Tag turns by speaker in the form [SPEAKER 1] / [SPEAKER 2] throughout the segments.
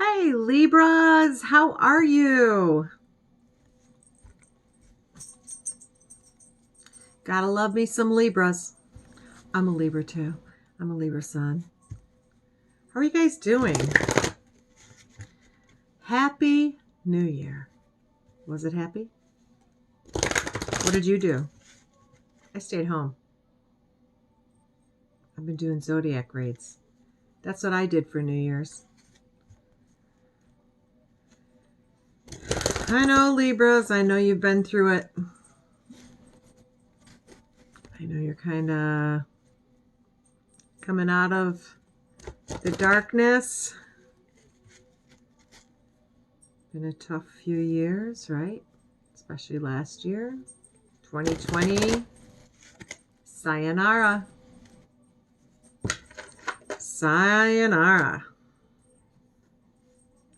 [SPEAKER 1] Hey Libras, how are you? Gotta love me some Libras. I'm a Libra too. I'm a Libra sun. How are you guys doing? Happy New Year. Was it happy? What did you do? I stayed home. I've been doing zodiac reads. That's what I did for New Year's. I know, Libras. I know you've been through it. I know you're kind of coming out of the darkness. Been a tough few years, right? Especially last year. 2020. Sayonara. Sayonara.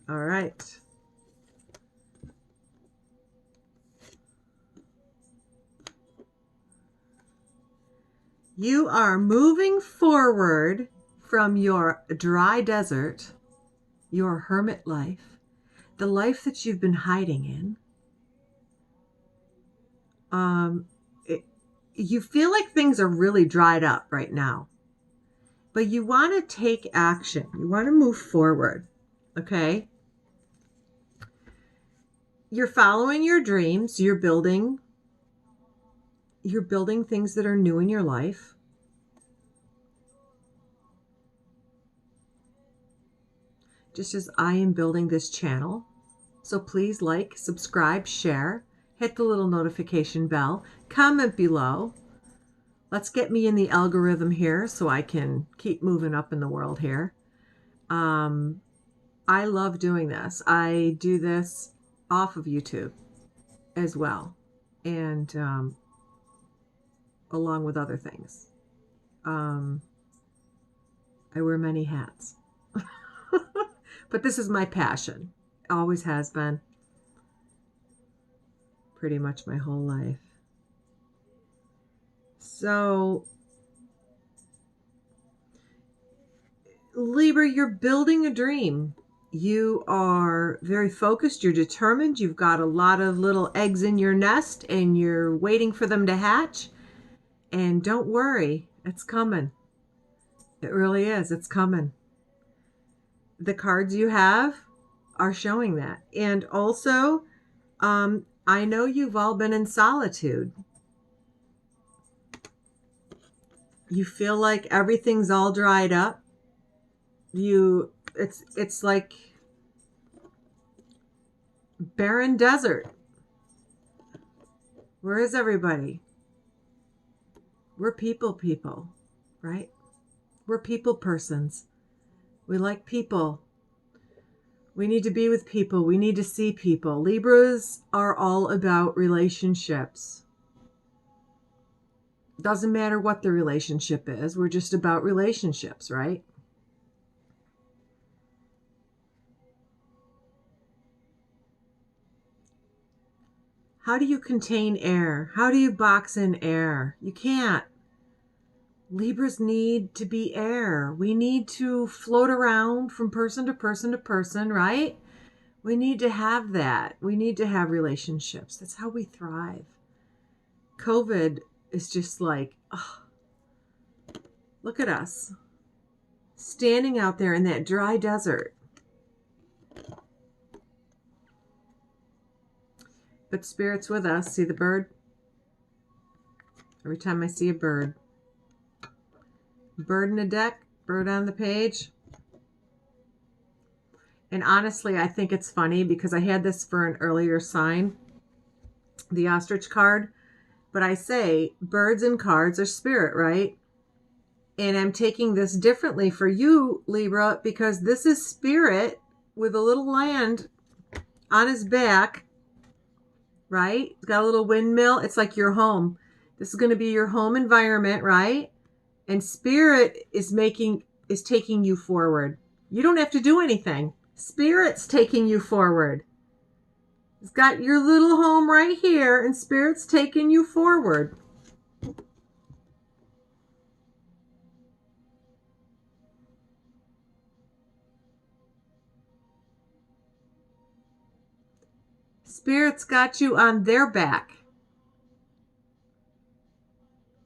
[SPEAKER 1] All right. You are moving forward from your dry desert, your hermit life, the life that you've been hiding in. You feel like things are really dried up right now, but you want to take action. You want to move forward. Okay. You're following your dreams. You're building things that are new in your life. Just as I am building this channel. So please like, subscribe, share, hit the little notification bell, comment below. Let's get me in the algorithm here so I can keep moving up in the world here. I love doing this. I do this off of YouTube as well, and along with other things. I wear many hats. But this is my passion. Always has been. Pretty much my whole life. So, Libra, you're building a dream. You are very focused. You're determined. You've got a lot of little eggs in your nest and you're waiting for them to hatch. And don't worry, it's coming. It really is. It's coming. The cards you have are showing that. And also, I know you've all been in solitude. You feel like everything's all dried up. It's like barren desert. Where is everybody? We're people, right? We're people persons. We like people. We need to be with people. We need to see people. Libras are all about relationships. Doesn't matter what the relationship is. We're just about relationships, right? How do you contain air? How do you box in air? You can't. Libras need to be air. We need to float around from person to person to person, right? We need to have that. We need to have relationships. That's how we thrive. COVID is just like, oh, look at us standing out there in that dry desert. But Spirit's with us. See the bird? Every time I see a bird. Bird in a deck, bird on the page. And honestly, I think it's funny because I had this for an earlier sign, the ostrich card. But I say birds and cards are spirit, right? And I'm taking this differently for you, Libra, because this is spirit with a little land on his back, right? He's got a little windmill. It's like your home. This is going to be your home environment, right? And spirit is taking you forward. You don't have to do anything. Spirit's taking you forward. It's got your little home right here, and Spirit's taking you forward. Spirit's got you on their back.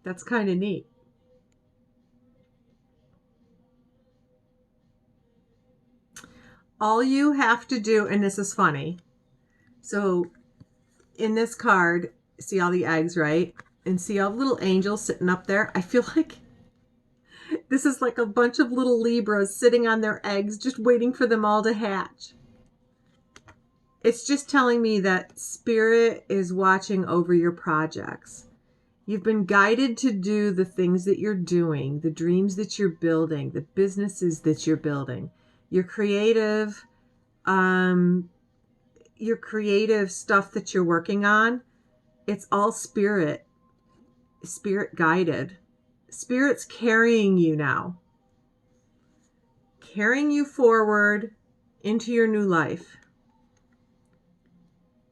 [SPEAKER 1] That's kind of neat. All you have to do, and this is funny. So in this card, see all the eggs, right? And see all the little angels sitting up there? I feel like this is like a bunch of little Libras sitting on their eggs, just waiting for them all to hatch. It's just telling me that Spirit is watching over your projects. You've been guided to do the things that you're doing, the dreams that you're building, the businesses that you're building, your creative stuff that you're working on. It's all Spirit guided. Spirit's carrying you now, carrying you forward into your new life.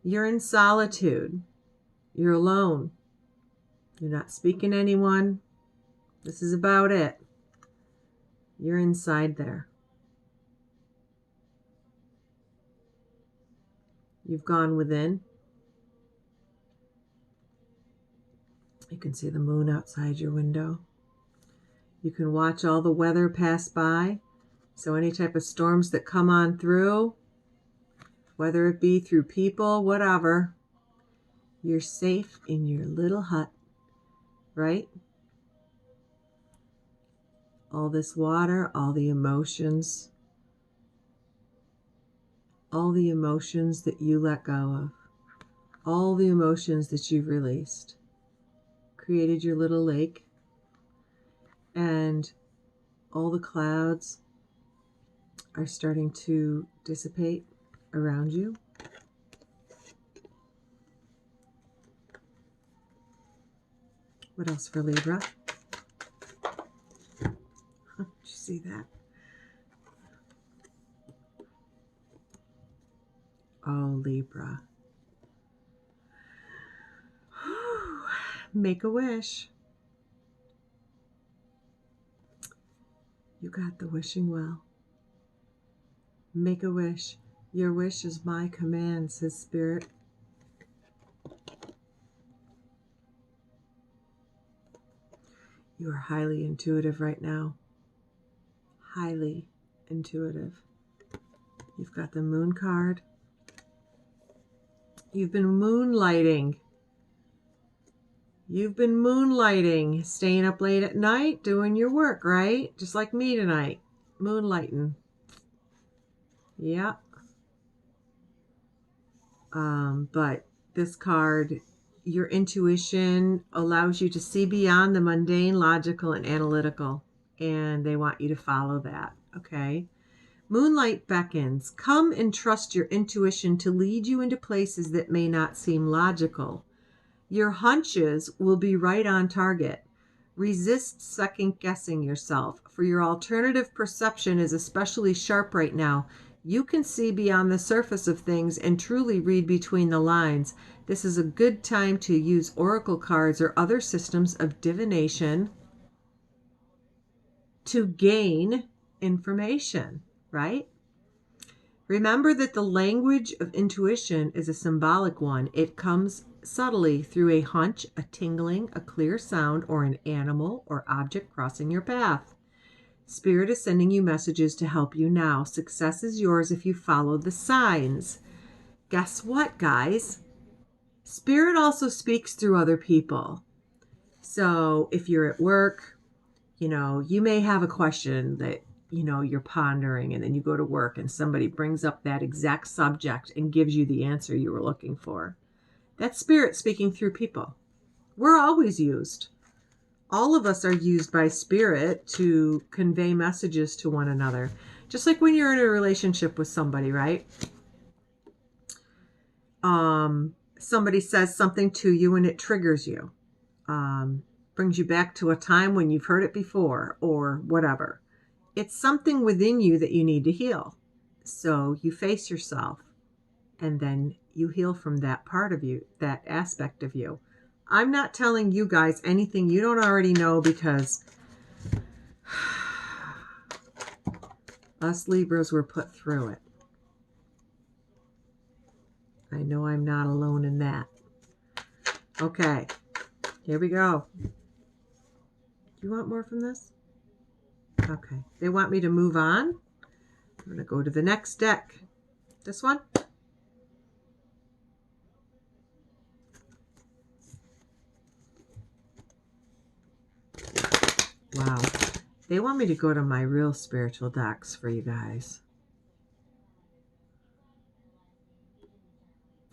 [SPEAKER 1] You're in solitude. You're alone. You're not speaking to anyone. This is about it. You're inside there. You've gone within. You can see the moon outside your window. You can watch all the weather pass by. So any type of storms that come on through, whether it be through people, whatever, you're safe in your little hut, right? All this water, all the emotions that you let go of, all the emotions that you've released, created your little lake, and all the clouds are starting to dissipate around you. What else for Libra? Did you see that? Oh, Libra. Make a wish. You got the wishing well. Make a wish. Your wish is my command, says Spirit. You are highly intuitive right now. Highly intuitive. You've got the moon card. You've been moonlighting. You've been moonlighting, staying up late at night, doing your work, right? Just like me tonight, moonlighting. Yeah. But this card, your intuition allows you to see beyond the mundane, logical, and analytical. And they want you to follow that, okay? Moonlight beckons. Come and trust your intuition to lead you into places that may not seem logical. Your hunches will be right on target. Resist second-guessing yourself, for your alternative perception is especially sharp right now. You can see beyond the surface of things and truly read between the lines. This is a good time to use oracle cards or other systems of divination to gain information, right? Remember that the language of intuition is a symbolic one. It comes subtly through a hunch, a tingling, a clear sound, or an animal or object crossing your path. Spirit is sending you messages to help you now. Success is yours if you follow the signs. Guess what, guys? Spirit also speaks through other people. So if you're at work, you may have a question that, you're pondering, and then you go to work and somebody brings up that exact subject and gives you the answer you were looking for. That's Spirit speaking through people. We're always used. All of us are used by Spirit to convey messages to one another. Just like when you're in a relationship with somebody, right? Somebody says something to you and it triggers you. Brings you back to a time when you've heard it before or whatever. It's something within you that you need to heal. So you face yourself and then you heal from that part of you, that aspect of you. I'm not telling you guys anything you don't already know because us Libras were put through it. I know I'm not alone in that. Okay, here we go. Do you want more from this? Okay, they want me to move on. I'm going to go to the next deck. This one. Wow. They want me to go to my real spiritual decks for you guys.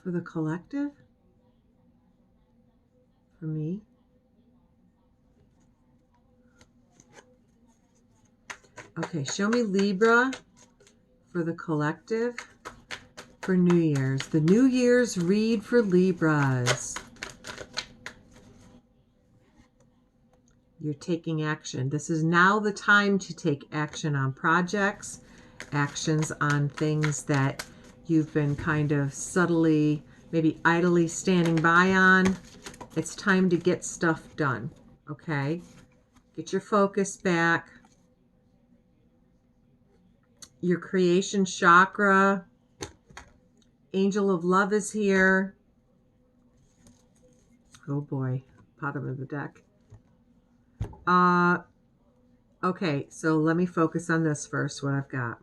[SPEAKER 1] For the collective? For me? Okay, show me Libra for the collective for New Year's. The New Year's read for Libras. You're taking action. This is now the time to take action on projects, actions on things that you've been kind of subtly, maybe idly standing by on. It's time to get stuff done, okay? Get your focus back. Your creation chakra. Angel of Love is here. Oh boy, bottom of the deck. Okay, so let me focus on this first, what I've got.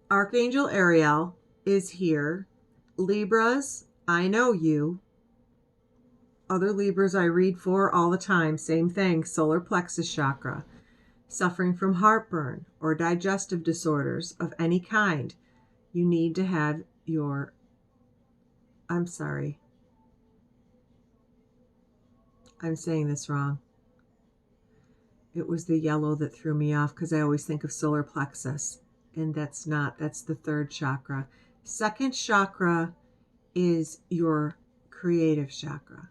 [SPEAKER 1] Archangel Ariel is here. Libras, I know you. Other Libras I read for all the time, same thing, solar plexus chakra. Suffering from heartburn or digestive disorders of any kind, you need to have your, I'm sorry, I'm saying this wrong. It was the yellow that threw me off because I always think of solar plexus, and that's not, that's the third chakra. Second chakra is your creative chakra.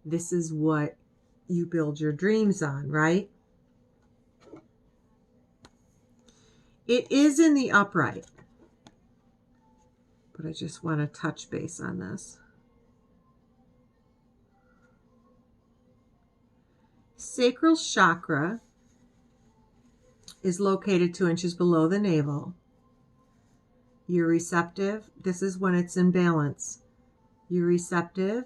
[SPEAKER 1] This is what you build your dreams on, right? It is in the upright, but I just want to touch base on this. Sacral Chakra is located 2 inches below the navel. You're receptive. This is when it's in balance. You're receptive,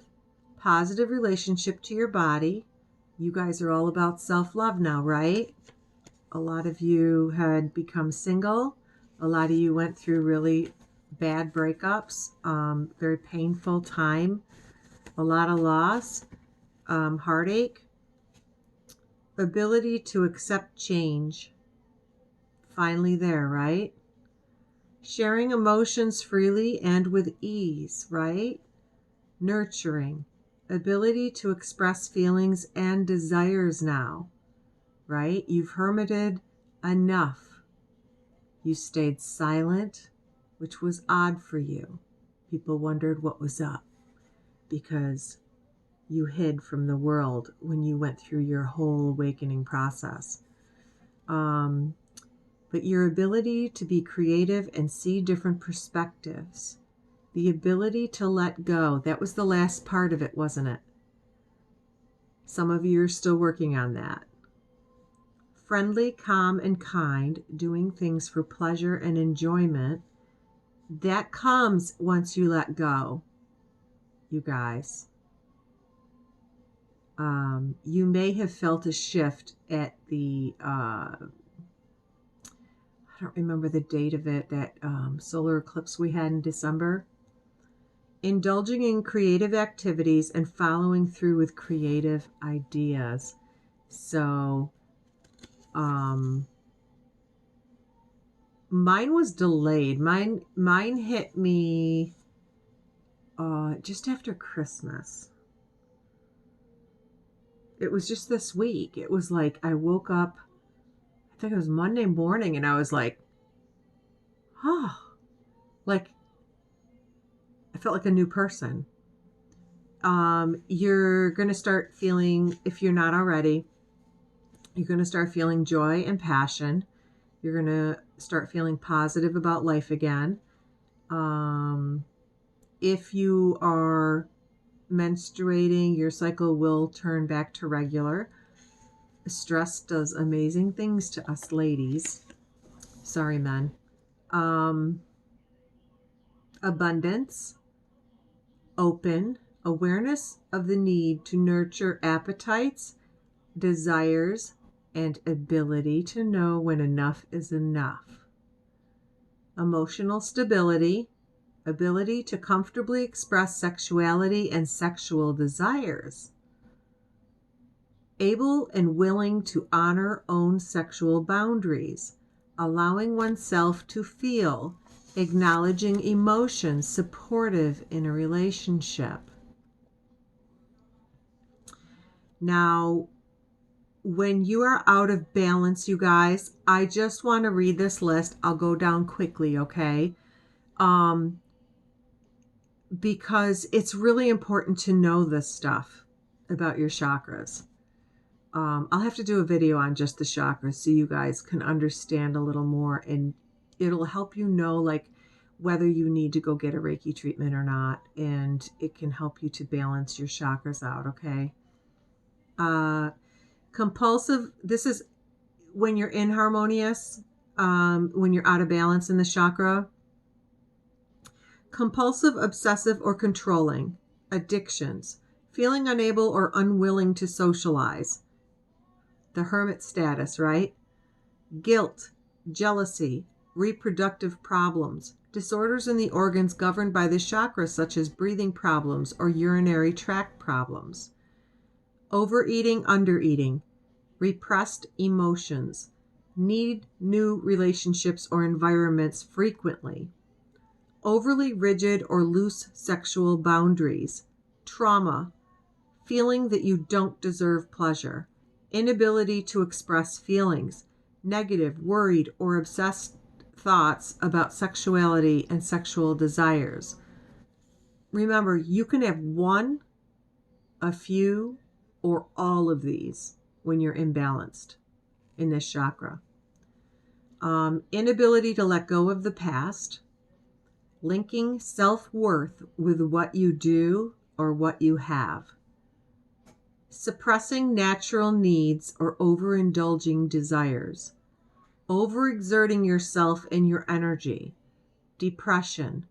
[SPEAKER 1] positive relationship to your body. You guys are all about self-love now, right? A lot of you had become single. A lot of you went through really bad breakups, very painful time, a lot of loss, heartache. Ability to accept change. Finally there, right? Sharing emotions freely and with ease, right? Nurturing. Ability to express feelings and desires now, right? You've hermited enough. You stayed silent, which was odd for you. People wondered what was up because you hid from the world when you went through your whole awakening process. But your ability to be creative and see different perspectives, the ability to let go, that was the last part of it, wasn't it? Some of you are still working on that. Friendly, calm, and kind, doing things for pleasure and enjoyment, that comes once you let go, you guys. You may have felt a shift at the, I don't remember the date of it, that solar eclipse we had in December. Indulging in creative activities and following through with creative ideas. So, mine was delayed. Mine hit me just after Christmas. It was just this week. It was like I woke up, I think it was Monday morning, and I was like, oh, like I felt like a new person. You're going to start feeling, if you're not already, you're going to start feeling joy and passion. You're going to start feeling positive about life again. If you are menstruating, your cycle will turn back to regular. Stress does amazing things to us ladies. Sorry, men. abundance, open, awareness of the need to nurture appetites, desires, and ability to know when enough is enough. Emotional stability, ability to comfortably express sexuality and sexual desires. Able and willing to honor own sexual boundaries, allowing oneself to feel, acknowledging emotions, supportive in a relationship. Now, when you are out of balance, you guys, I just want to read this list. I'll go down quickly, okay? Because it's really important to know this stuff about your chakras. I'll have to do a video on just the chakras so you guys can understand a little more, and it'll help you know like whether you need to go get a Reiki treatment or not, and it can help you to balance your chakras out, okay? Compulsive, this is when you're inharmonious, when you're out of balance in the chakra. Compulsive, obsessive, or controlling. Addictions. Feeling unable or unwilling to socialize. The hermit status, right? Guilt, jealousy, reproductive problems. Disorders in the organs governed by the chakras, such as breathing problems or urinary tract problems. Overeating, undereating. Repressed emotions. Need new relationships or environments frequently. Overly rigid or loose sexual boundaries. Trauma. Feeling that you don't deserve pleasure. Inability to express feelings. Negative, worried, or obsessed thoughts about sexuality and sexual desires. Remember, you can have one, a few, or all of these when you're imbalanced in this chakra. Inability to let go of the past. Linking self-worth with what you do or what you have. Suppressing natural needs or overindulging desires. Overexerting yourself and your energy. Depression.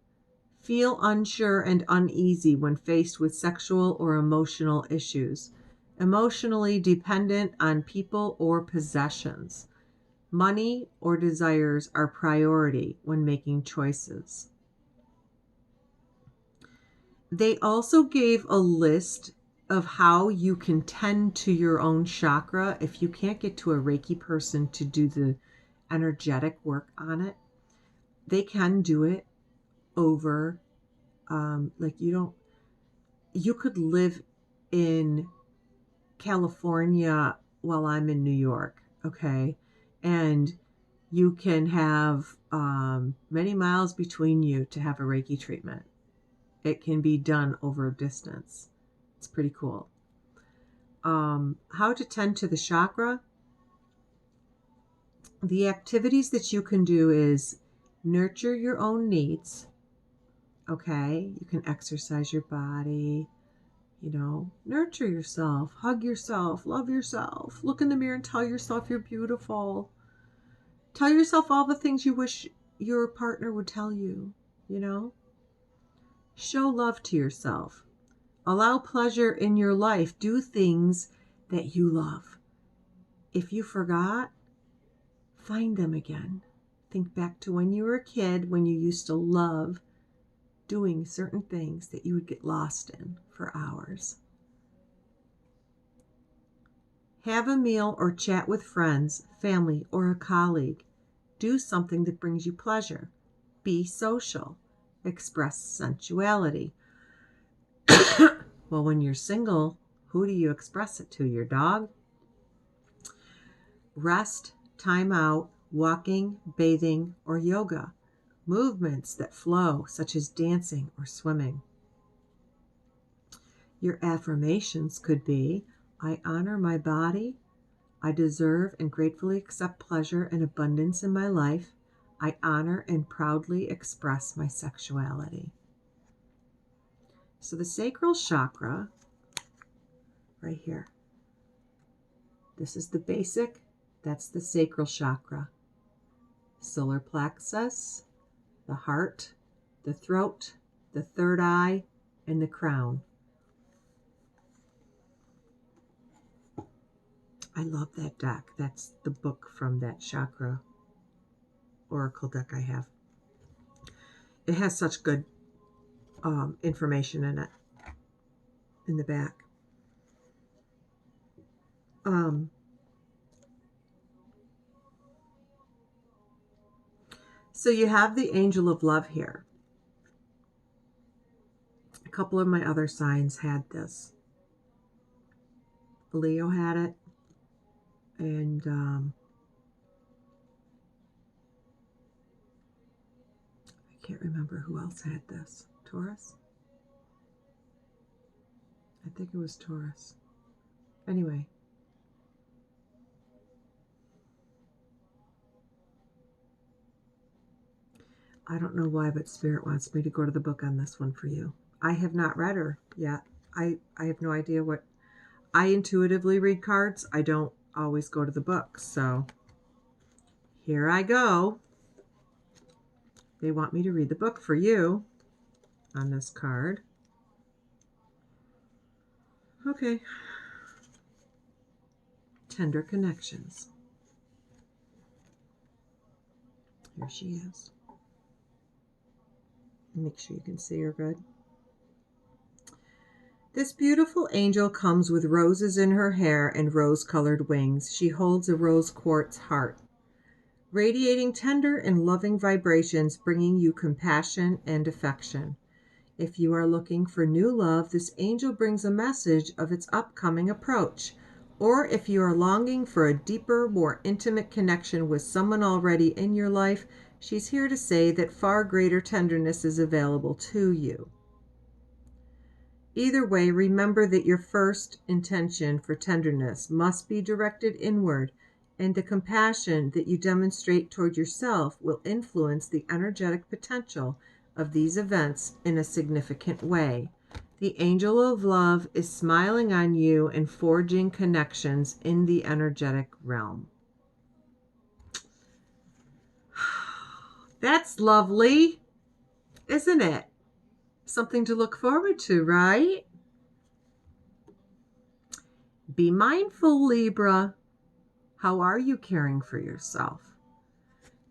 [SPEAKER 1] Feel unsure and uneasy when faced with sexual or emotional issues. Emotionally dependent on people or possessions. Money or desires are priority when making choices. They also gave a list of how you can tend to your own chakra if you can't get to a Reiki person to do the energetic work on it. They can do it over, you could live in California while I'm in New York, okay? And you can have many miles between you to have a Reiki treatment. It can be done over a distance. It's pretty cool. How to tend to the chakra. The activities that you can do is nurture your own needs. Okay, you can exercise your body, nurture yourself, hug yourself, love yourself, look in the mirror and tell yourself you're beautiful. Tell yourself all the things you wish your partner would tell you, Show love to yourself. Allow pleasure in your life. Do things that you love. If you forgot, find them again. Think back to when you were a kid, when you used to love doing certain things that you would get lost in for hours. Have a meal or chat with friends, family, or a colleague. Do something that brings you pleasure. Be social. Express sensuality. Well, when you're single, who do you express it to? Your dog? Rest, time out, walking, bathing, or yoga. Movements that flow, such as dancing or swimming. Your affirmations could be, I honor my body. I deserve and gratefully accept pleasure and abundance in my life. I honor and proudly express my sexuality. So the sacral chakra, right here. This is the basic. That's the sacral chakra. Solar plexus, the heart, the throat, the third eye, and the crown. I love that deck. That's the book from that chakra oracle deck I have. It has such good information in it, in the back. So you have the angel of love here. A couple of my other signs had this. Leo had it, and I can't remember who else had this. Taurus? I think it was Taurus. Anyway. I don't know why, but Spirit wants me to go to the book on this one for you. I have not read her yet. I have no idea what... I intuitively read cards. I don't always go to the book. So here I go. They want me to read the book for you on this card. Okay. Tender Connections. Here she is. Make sure you can see her good. This beautiful angel comes with roses in her hair and rose-colored wings. She holds a rose quartz heart, radiating tender and loving vibrations, bringing you compassion and affection. If you are looking for new love, this angel brings a message of its upcoming approach. Or if you are longing for a deeper, more intimate connection with someone already in your life, she's here to say that far greater tenderness is available to you. Either way, remember that your first intention for tenderness must be directed inward, and the compassion that you demonstrate toward yourself will influence the energetic potential of these events in a significant way. The angel of love is smiling on you and forging connections in the energetic realm. That's lovely, isn't it? Something to look forward to, right? Be mindful, Libra. How are you caring for yourself?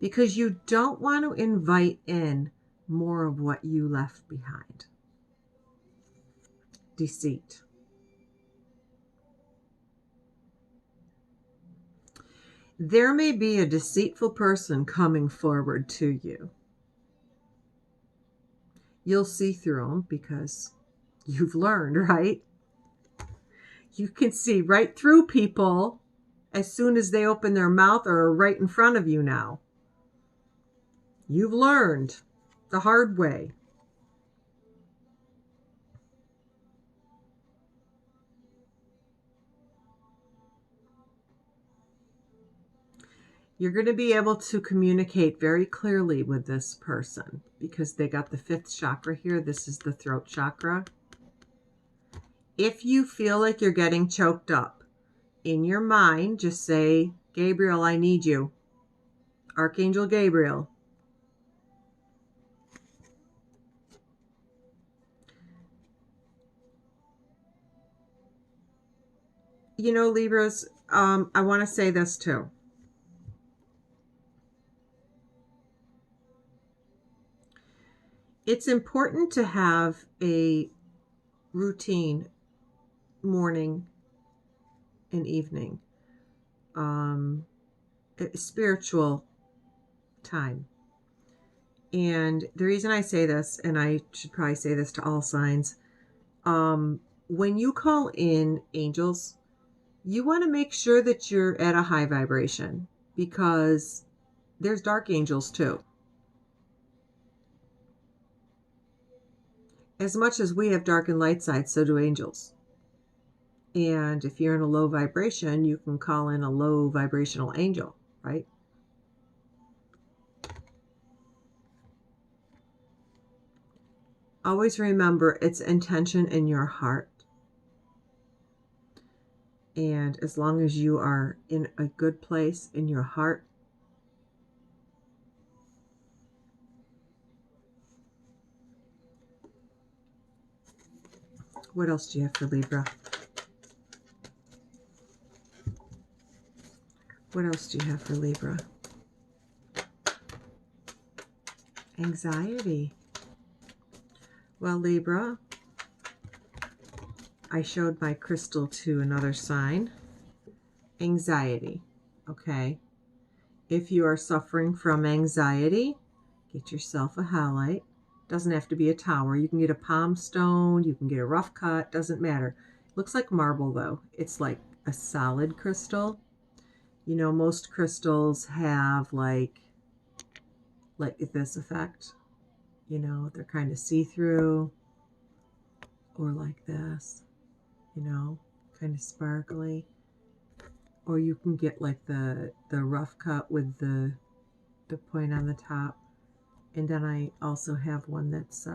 [SPEAKER 1] Because you don't want to invite in more of what you left behind. Deceit. There may be a deceitful person coming forward to you. You'll see through them because you've learned, right? You can see right through people as soon as they open their mouth or are right in front of you now. You've learned the hard way. You're going to be able to communicate very clearly with this person because they got the 5th chakra here. This is the throat chakra. If you feel like you're getting choked up in your mind, just say, Gabriel, I need you. Archangel Gabriel. You know, Libras, I want to say this too. It's important to have a routine morning and evening, spiritual time. And the reason I say this, and I should probably say this to all signs, when you call in angels, you want to make sure that you're at a high vibration because there's dark angels too. As much as we have dark and light sides, so do angels. And if you're in a low vibration, you can call in a low vibrational angel, right? Always remember it's intention in your heart. And as long as you are in a good place in your heart, What else do you have for Libra? What else do you have for Libra? Anxiety. Well, Libra, I showed my crystal to another sign. Anxiety. Okay. If you are suffering from anxiety, get yourself a halite. Doesn't have to be a tower. You can get a palm stone. You can get a rough cut. Doesn't matter. Looks like marble, though. It's like a solid crystal. You know, most crystals have like this effect. You know, they're kind of see-through or like this, you know, kind of sparkly. Or you can get like the rough cut with the point on the top. And then I also have one that's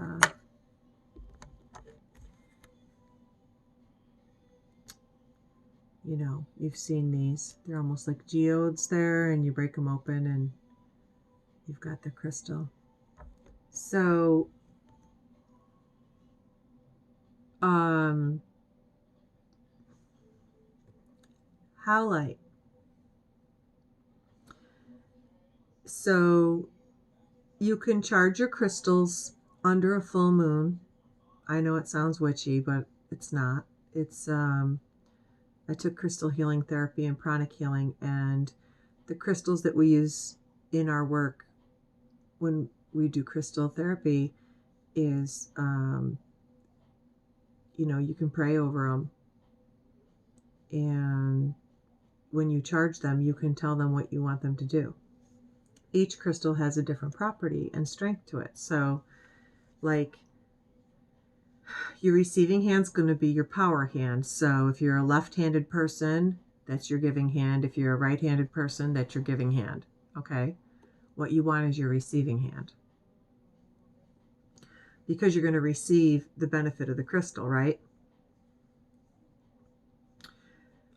[SPEAKER 1] you know, you've seen these. They're almost like geodes there, and you break them open and you've got the crystal. So halite. So you can charge your crystals under a full moon. I know it sounds witchy, but it's not. It's I took crystal healing therapy and pranic healing, and the crystals that we use in our work when we do crystal therapy is you know, you can pray over them, and when you charge them, you can tell them what you want them to do. Each crystal has a different property and strength to it. So like your receiving hand's going to be your power hand. So if you're a left-handed person, that's your giving hand. If you're a right-handed person, that's your giving hand. Okay? What you want is your receiving hand. Because you're going to receive the benefit of the crystal, right?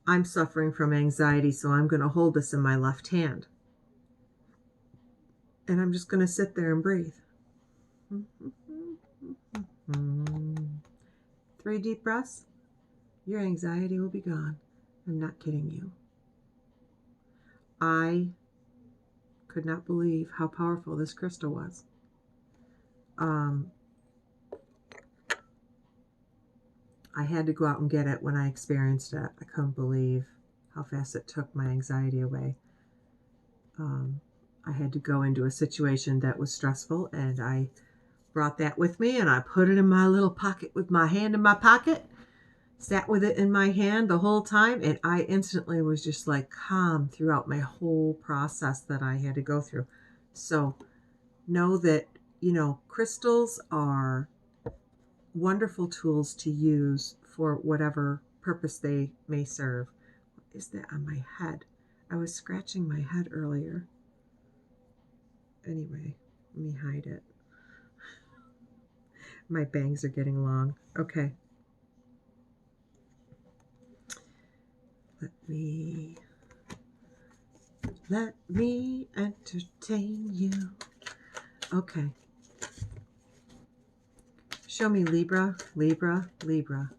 [SPEAKER 1] I'm suffering from anxiety, so I'm going to hold this in my left hand. And I'm just going to sit there and breathe. 3 deep breaths. Your anxiety will be gone. I'm not kidding you. I could not believe how powerful this crystal was. I had to go out and get it when I experienced it. I couldn't believe how fast it took my anxiety away. I had to go into a situation that was stressful, and I brought that with me, and I put it in my little pocket with my hand in my pocket, sat with it in my hand the whole time, and I instantly was just like calm throughout my whole process that I had to go through. So know that, you know, crystals are wonderful tools to use for whatever purpose they may serve. What is that on my head? I was scratching my head earlier. Anyway, let me hide it. My bangs are getting long. Okay. Let me entertain you. Okay. Show me Libra, Libra, Libra.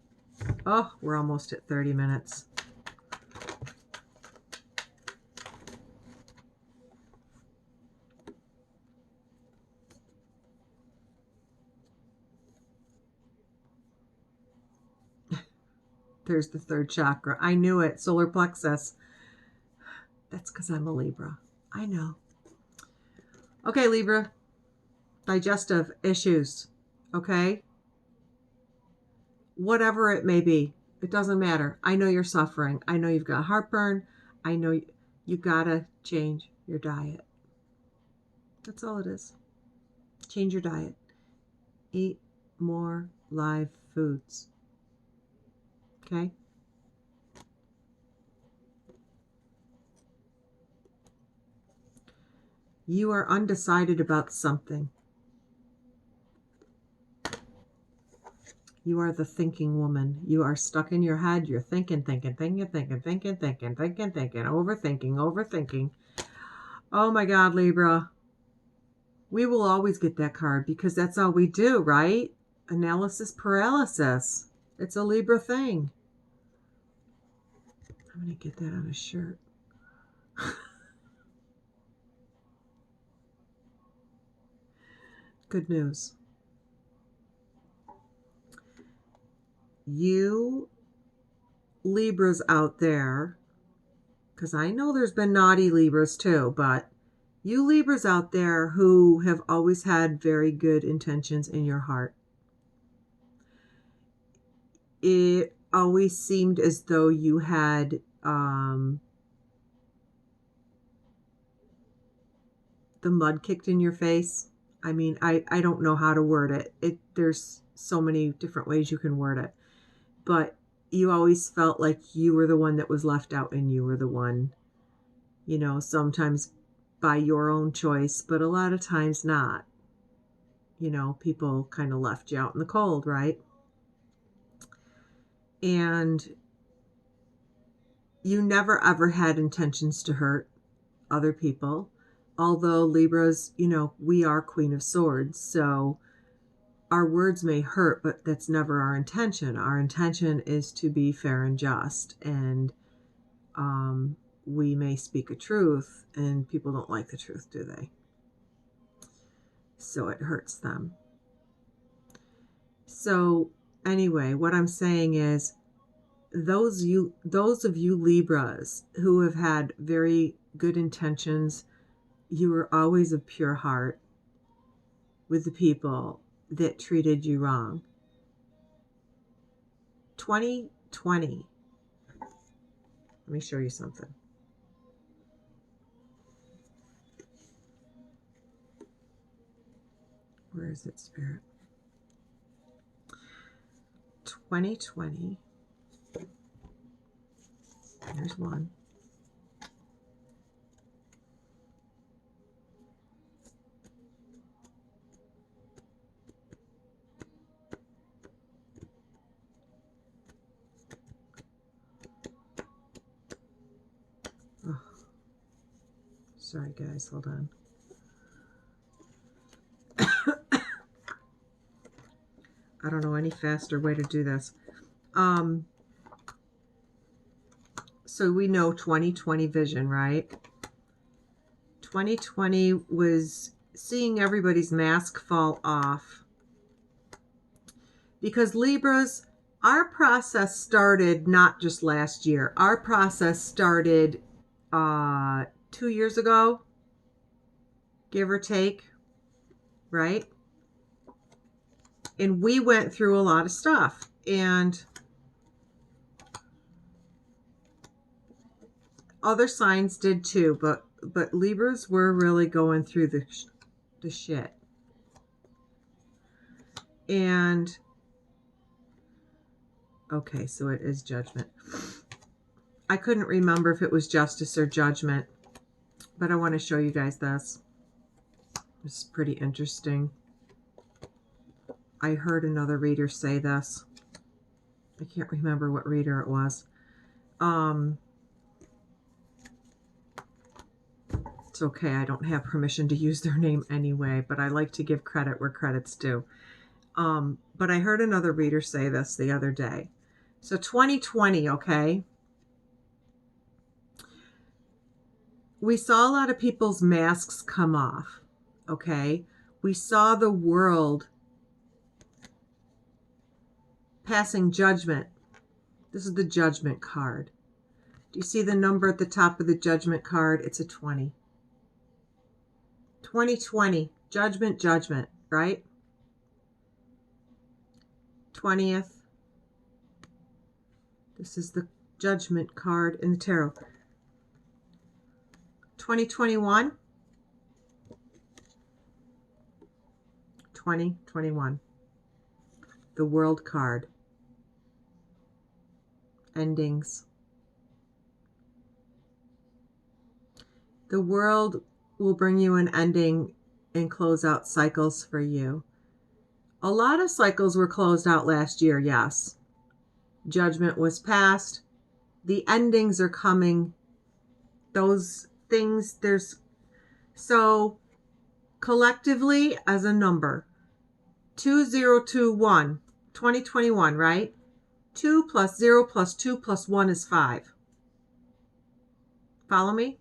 [SPEAKER 1] Oh, we're almost at 30 minutes. There's the 3rd chakra. I knew it. Solar plexus. That's because I'm a Libra. I know. Okay, Libra. Digestive issues. Okay? Whatever it may be. It doesn't matter. I know you're suffering. I know you've got heartburn. I know you gotta change your diet. That's all it is. Change your diet. Eat more live foods. Okay? You are undecided about something. You are the thinking woman. You are stuck in your head. You're thinking, overthinking. Oh my God, Libra. We will always get that card because that's all we do, right? Analysis paralysis. It's a Libra thing. I'm going to get that on a shirt. Good news. You Libras out there, because I know there's been naughty Libras too, but you Libras out there who have always had very good intentions in your heart. It always seemed as though you had the mud kicked in your face. I mean, I don't know how to word it. There's so many different ways you can word it. But you always felt like you were the one that was left out and you were the one, you know, sometimes by your own choice, but a lot of times not. You know, people kind of left you out in the cold, right? And you never ever had intentions to hurt other people. Although Libras, you know, we are Queen of Swords, so our words may hurt, but that's never our intention. Our intention is to be fair and just, and we may speak a truth, and people don't like the truth, do they? So it hurts them. So anyway, what I'm saying is, those of you Libras who have had very good intentions, you were always of pure heart with the people that treated you wrong. 2020. Let me show you something. Where is it, Spirit? 2020. There's one. Oh. Sorry, guys. Hold on. I don't know any faster way to do this. So we know 2020 vision, right? 2020 was seeing everybody's mask fall off. Because Libras, our process started not just last year. Our process started 2 years ago, give or take, right? And we went through a lot of stuff. And other signs did too, but Libras were really going through the shit. And okay, so it is judgment. I couldn't remember if it was justice or judgment, but I want to show you guys this. It's pretty interesting. I heard another reader say this. I can't remember what reader it was. It's okay. I don't have permission to use their name anyway, but I like to give credit where credit's due. But I heard another reader say this the other day. So 2020, okay? We saw a lot of people's masks come off, okay? We saw the world passing judgment. This is the judgment card. Do you see the number at the top of the judgment card? It's a 20. 2020, judgment, judgment, right? 20th. This is the judgment card in the tarot. 2021. 2021. The World card. Endings. The World will bring you an ending and close out cycles for you. A lot of cycles were closed out last year, yes. Judgment was passed. The endings are coming. Those things, so collectively as a number, 2021, 2021, right? 2 plus 0 plus 2 plus 1 is 5. Follow me?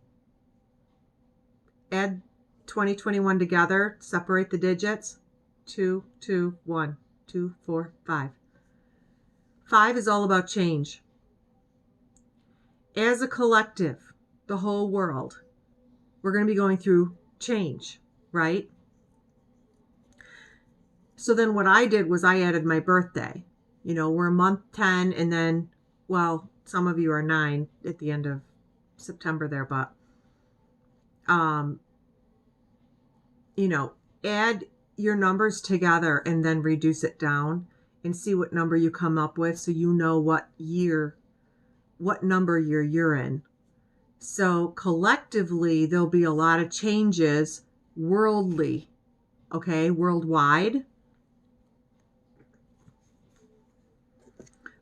[SPEAKER 1] Add 2021 together, separate the digits. 2, 2, 1, 2, 4, 5. 5 is all about change. As a collective, the whole world, we're going to be going through change, right? So then what I did was I added my birthday. You know, we're month 10 and then, well, some of you are 9 at the end of September there, but, you know, add your numbers together and then reduce it down and see what number you come up with so you know what number year you're in. So collectively, there'll be a lot of changes worldwide.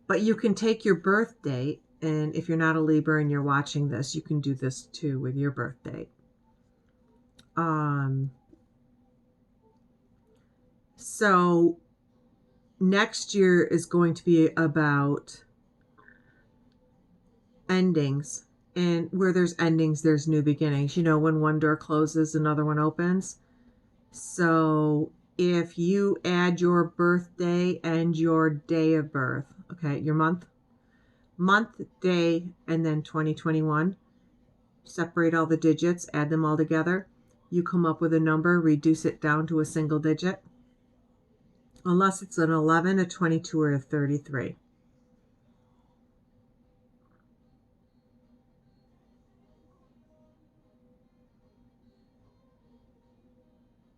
[SPEAKER 1] But you can take your birth date, and if you're not a Libra and you're watching this, you can do this too with your birth date. So next year is going to be about endings. And where there's endings, there's new beginnings. You know, when one door closes, another one opens. So if you add your birthday and your day of birth, okay, your month, day, and then 2021, separate all the digits, add them all together. You come up with a number, reduce it down to a single digit. Unless it's an 11, a 22, or a 33.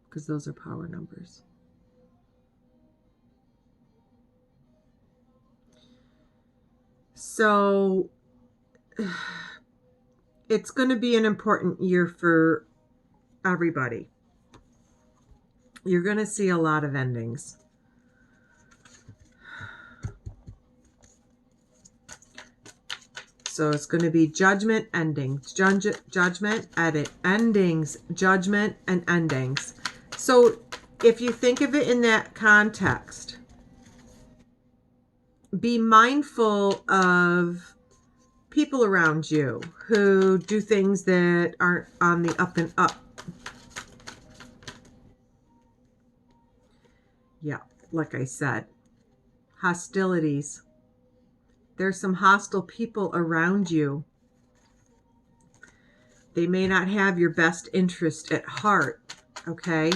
[SPEAKER 1] Because those are power numbers. So it's going to be an important year for everybody. You're going to see a lot of endings. So it's going to be judgment, endings, judgment, edit, endings, judgment, and endings. So if you think of it in that context, be mindful of people around you who do things that aren't on the up and up. Yeah, like I said, hostilities. There's some hostile people around you. They may not have your best interest at heart, okay?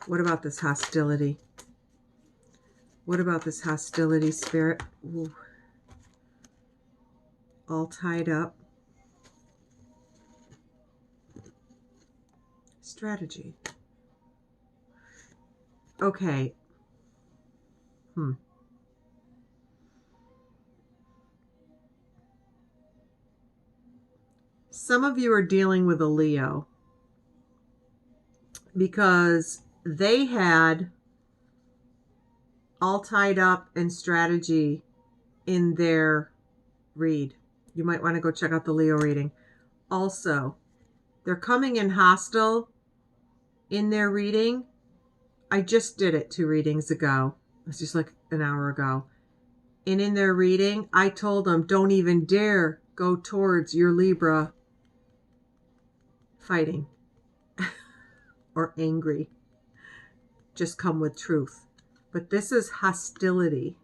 [SPEAKER 1] What about this hostility? What about this hostility, Spirit? Ooh. All tied up. Strategy. Okay. Some of you are dealing with a Leo because they had all tied up and strategy in their read. You might want to go check out the Leo reading. Also, they're coming in hostile in their reading. I just did it 2 readings ago. It's just like an hour ago. And in their reading, I told them, don't even dare go towards your Libra fighting or angry. Just come with truth. But this is hostility.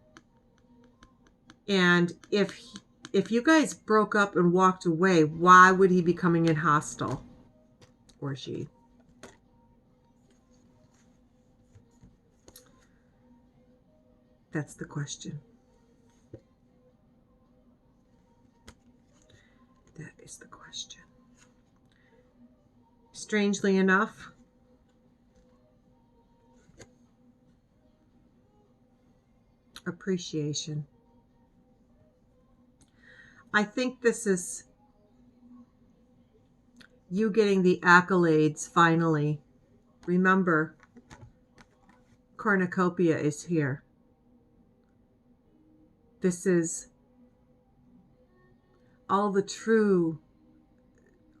[SPEAKER 1] And if you guys broke up and walked away, why would he be coming in hostile? Or she? That's the question. That is the question. Strangely enough, appreciation. I think this is you getting the accolades finally. Remember, cornucopia is here. This is all the true.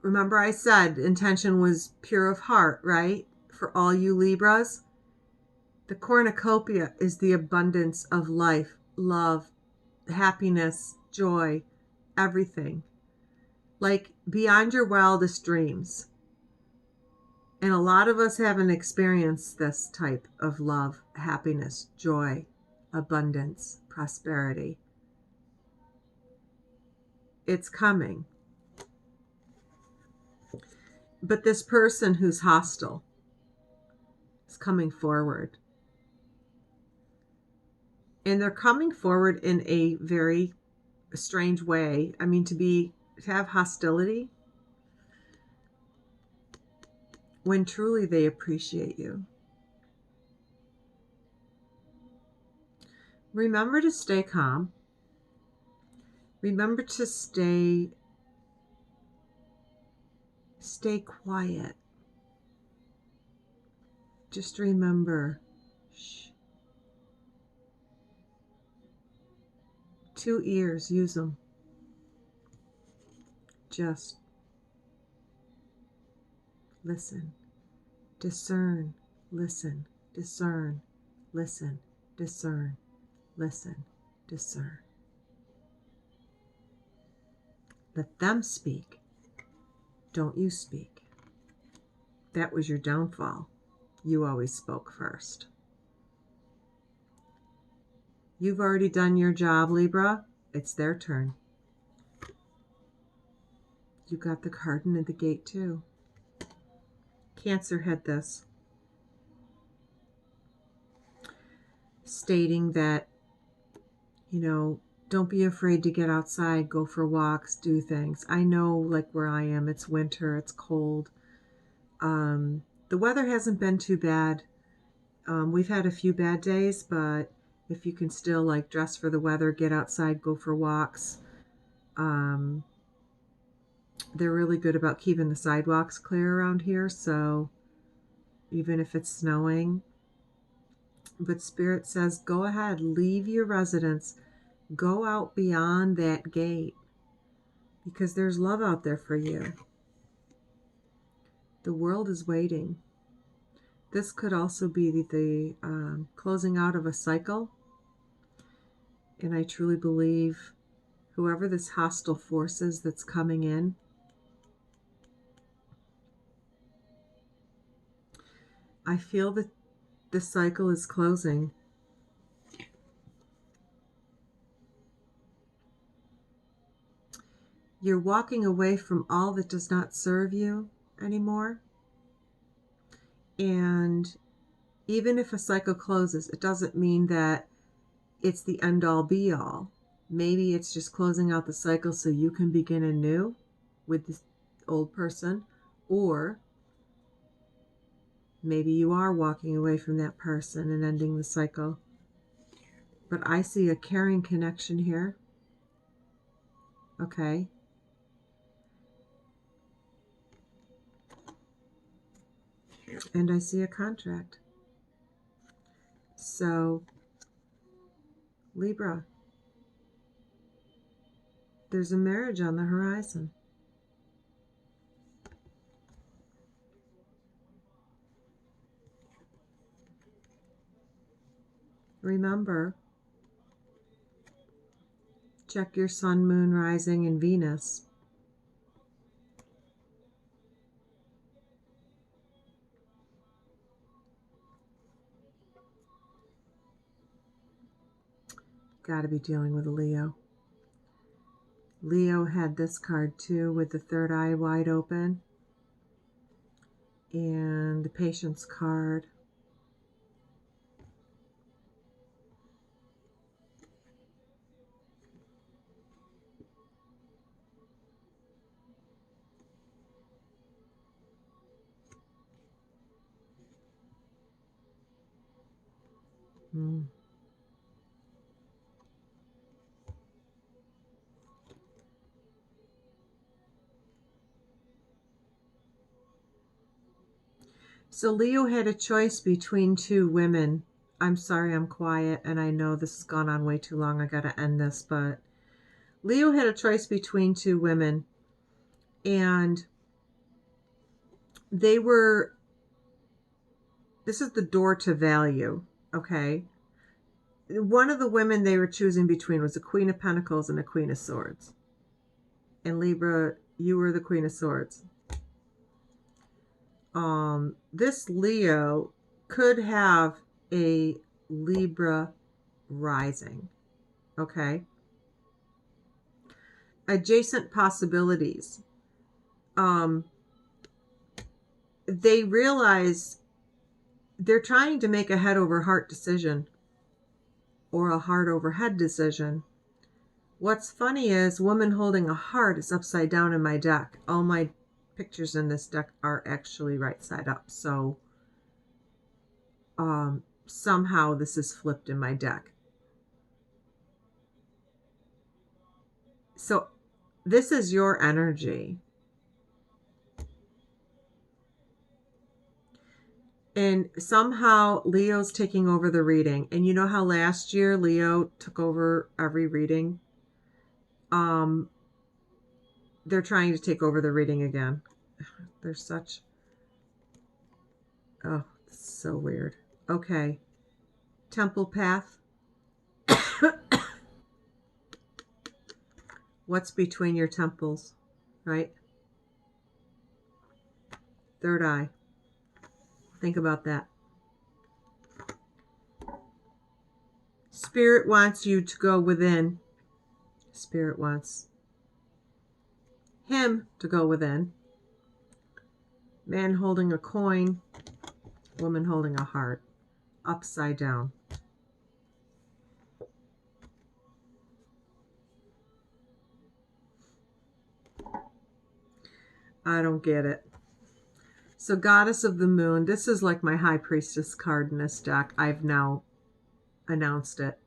[SPEAKER 1] Remember I said intention was pure of heart, right? For all you Libras. The cornucopia is the abundance of life, love, happiness, joy, everything. Like beyond your wildest dreams. And a lot of us haven't experienced this type of love, happiness, joy, abundance, prosperity. It's coming. But this person who's hostile is coming forward. And they're coming forward in a very strange way. I mean, to have hostility when truly they appreciate you. Remember to stay calm. Remember to stay quiet. Just remember, shh. 2 ears, use them. Just listen, discern, listen, discern, listen, discern, listen, discern. Let them speak. Don't you speak. That was your downfall. You always spoke first. You've already done your job, Libra. It's their turn. You got the garden at the gate too. Cancer had this, stating that, don't be afraid to get outside, go for walks, do things. I know, like where I am, it's winter, it's cold. The weather hasn't been too bad. We've had a few bad days, but if you can still like dress for the weather, get outside, go for walks. They're really good about keeping the sidewalks clear around here, so even if it's snowing. But Spirit says, go ahead, leave your residence, go out beyond that gate, because there's love out there for you. The world is waiting. This could also be the closing out of a cycle. And I truly believe whoever this hostile force is that's coming in, I feel that the cycle is closing. You're walking away from all that does not serve you anymore. And even if a cycle closes, it doesn't mean that it's the end all be all. Maybe it's just closing out the cycle so you can begin anew with this old person, or maybe you are walking away from that person and ending the cycle. But I see a caring connection here. Okay. And I see a contract. So, Libra, there's a marriage on the horizon. Remember, check your sun, moon, rising, and Venus. Got to be dealing with a Leo. Leo had this card too, with the third eye wide open. And the Patience card. So Leo had a choice between 2 women. I'm sorry I'm quiet, and I know this has gone on way too long. I got to end this, but Leo had a choice between 2 women, and this is the door to value. Okay. One of the women they were choosing between was a Queen of Pentacles and a Queen of Swords. And Libra, you were the Queen of Swords. This Leo could have a Libra rising. Okay. Adjacent possibilities. They realize they're trying to make a head over heart decision or a heart over head decision. What's funny is woman holding a heart is upside down in my deck. All my pictures in this deck are actually right side up. So somehow this is flipped in my deck. So this is your energy. And somehow Leo's taking over the reading. And you know how last year Leo took over every reading? They're trying to take over the reading again. They're such... Oh, it's so weird. Okay. Temple path. What's between your temples, right? Third eye. Think about that. Spirit wants you to go within. Spirit wants him to go within. Man holding a coin, woman holding a heart, upside down. I don't get it. So Goddess of the Moon, this is like my High Priestess card in this deck. I've now announced it.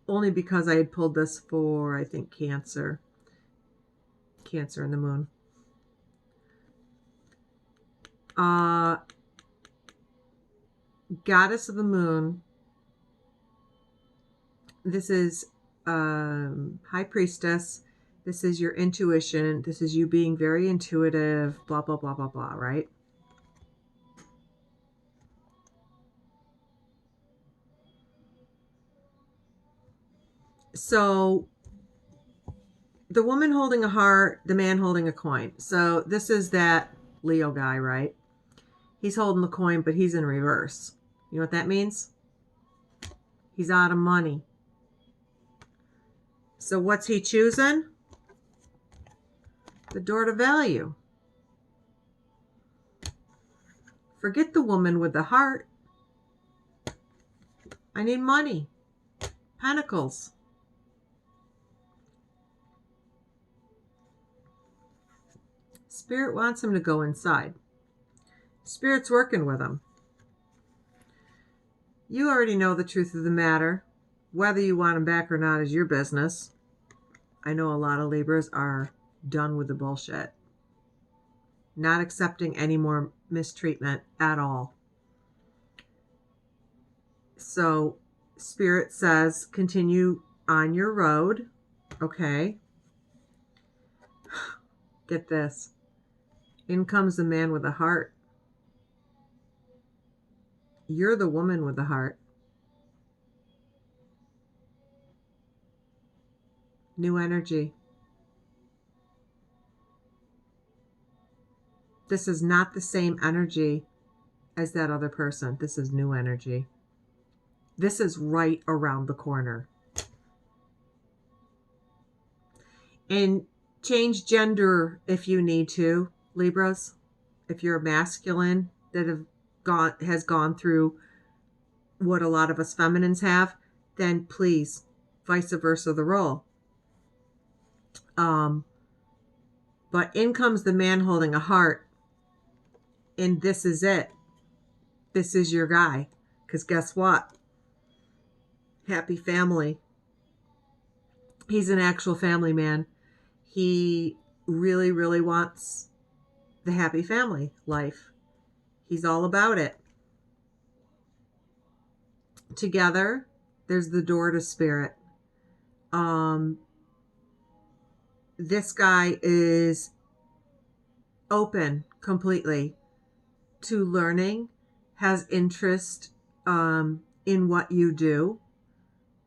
[SPEAKER 1] Only because I had pulled this for, I think, Cancer. Cancer in the Moon. Goddess of the Moon. This is High Priestess. This is your intuition. This is you being very intuitive, blah, blah, blah, blah, blah, right? So the woman holding a heart, the man holding a coin. So this is that Leo guy, right? He's holding the coin, but he's in reverse. You know what that means? He's out of money. So what's he choosing? The door to value. Forget the woman with the heart. I need money. Pentacles. Spirit wants him to go inside. Spirit's working with him. You already know the truth of the matter. Whether you want him back or not is your business. I know a lot of Libras are done with the bullshit. Not accepting any more mistreatment at all. So Spirit says continue on your road. Okay. Get this. In comes the man with a heart. You're the woman with the heart. New energy. This is not the same energy as that other person. This is new energy. This is right around the corner. And change gender if you need to, Libras. If you're a masculine that has gone through what a lot of us feminines have, then please, vice versa the role. But in comes the man holding a heart. And this is it. This is your guy. Because guess what? Happy family. He's an actual family man. He really, really wants the happy family life. He's all about it. Together, there's the door to spirit. This guy is open completely to learning, has interest in what you do,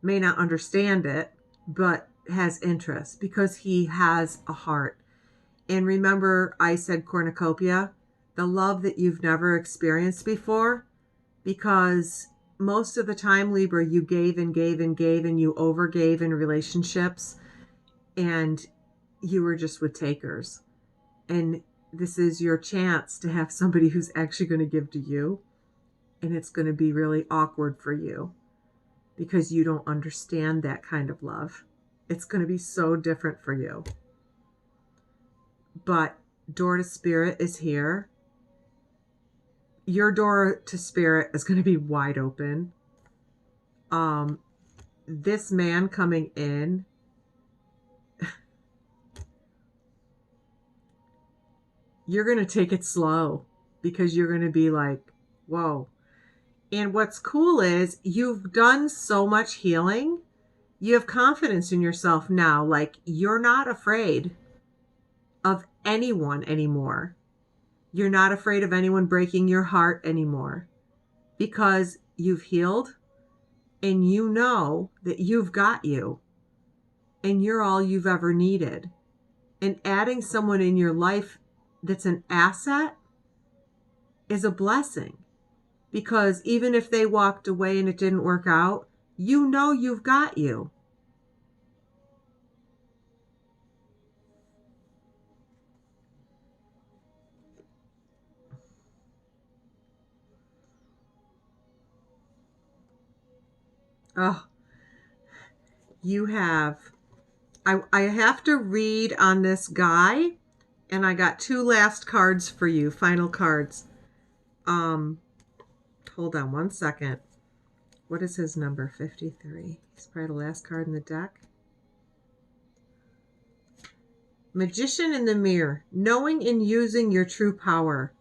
[SPEAKER 1] may not understand it, but has interest because he has a heart. And remember, I said cornucopia, the love that you've never experienced before, because most of the time, Libra, you gave and gave and gave, and you overgave in relationships, and you were just with takers. And this is your chance to have somebody who's actually going to give to you. And it's going to be really awkward for you because you don't understand that kind of love. It's going to be so different for you. But door to spirit is here. Your door to spirit is going to be wide open. This man coming in, you're going to take it slow because you're going to be like, whoa. And what's cool is you've done so much healing. You have confidence in yourself now. Like, you're not afraid of anyone anymore. You're not afraid of anyone breaking your heart anymore because you've healed and you know that you've got you and you're all you've ever needed. And adding someone in your life that's an asset is a blessing. Because even if they walked away and it didn't work out, you know you've got you. Oh, you have. I have to read on this guy, and I got 2 last cards for you, final cards. Hold on one second. What is his number? 53. He's probably the last card in the deck. Magician in the Mirror. Knowing and using your true power.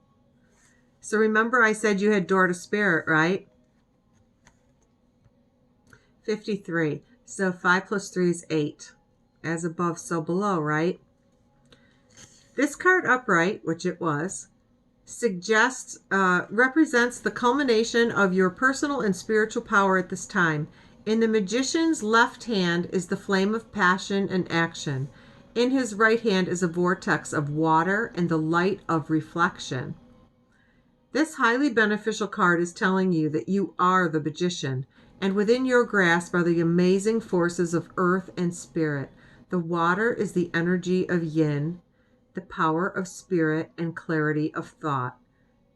[SPEAKER 1] So remember I said you had door to spirit, right? 53. So 5 plus 3 is 8. As above, so below, right? This card upright, which it was, suggests, represents the culmination of your personal and spiritual power at this time. In the magician's left hand is the flame of passion and action. In his right hand is a vortex of water and the light of reflection. This highly beneficial card is telling you that you are the magician, and within your grasp are the amazing forces of earth and spirit. The water is the energy of yin, the power of spirit and clarity of thought.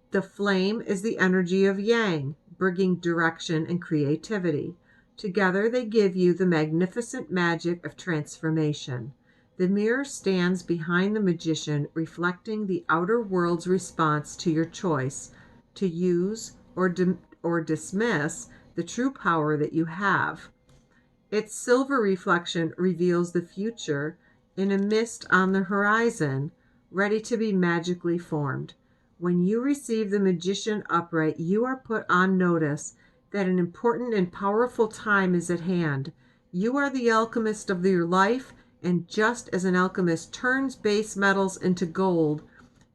[SPEAKER 1] The flame is the energy of yang, bringing direction and creativity. Together they give you the magnificent magic of transformation. The mirror stands behind the magician, reflecting the outer world's response to your choice to use or dismiss the true power that you have. Its silver reflection reveals the future in a mist on the horizon, ready to be magically formed. When you receive the magician upright, you are put on notice that an important and powerful time is at hand. You are the alchemist of your life, and just as an alchemist turns base metals into gold,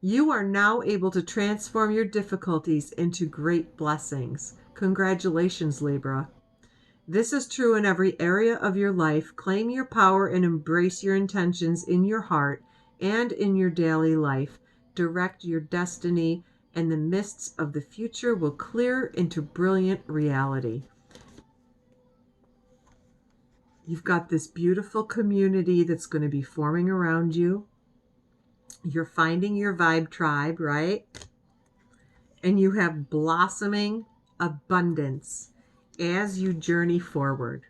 [SPEAKER 1] you are now able to transform your difficulties into great blessings. Congratulations, Libra. This is true in every area of your life. Claim your power and embrace your intentions in your heart and in your daily life. Direct your destiny, and the mists of the future will clear into brilliant reality. You've got this beautiful community that's going to be forming around you. You're finding your vibe tribe, right? And you have blossoming abundance as you journey forward.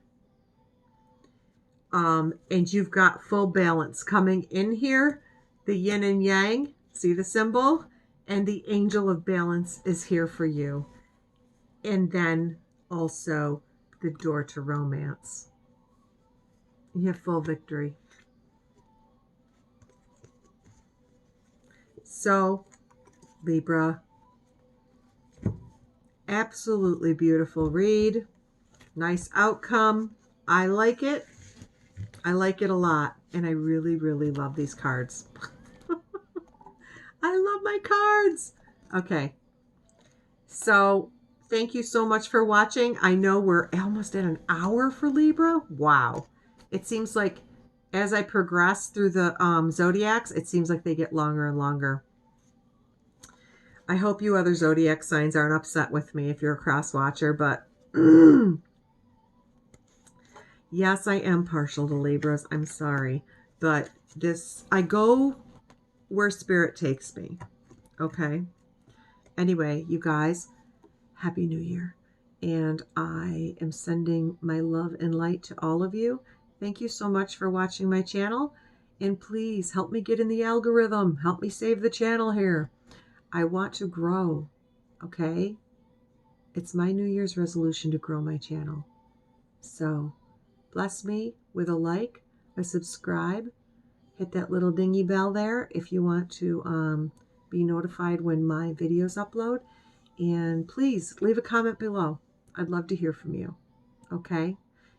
[SPEAKER 1] And you've got full balance coming in here. The yin and yang, see the symbol? And the angel of balance is here for you. And then also the door to romance. You have full victory. So, Libra, absolutely beautiful read. Nice outcome. I like it. I like it a lot. And I really, really love these cards. I love my cards. Okay. So thank you so much for watching. I know we're almost at an hour for Libra. Wow. It seems like as I progress through the zodiacs, it seems like they get longer and longer. I hope you other zodiac signs aren't upset with me if you're a cross watcher, but yes, I am partial to Libras. I'm sorry. But I go where spirit takes me. Okay. Anyway, you guys, Happy New Year. And I am sending my love and light to all of you. Thank you so much for watching my channel. And please help me get in the algorithm. Help me save the channel here. I want to grow. Okay? It's my New Year's resolution to grow my channel. So bless me with a like, a subscribe. Hit that little dingy bell there if you want to be notified when my videos upload. And please leave a comment below. I'd love to hear from you. Okay?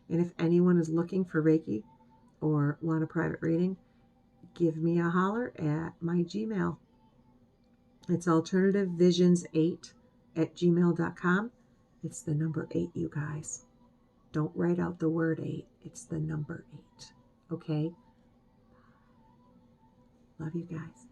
[SPEAKER 1] And if anyone is looking for Reiki or want a private reading, give me a holler at my Gmail. It's alternativevisions8@gmail.com. It's the number 8, you guys. Don't write out the word 8. It's the number 8. Okay? Love you guys.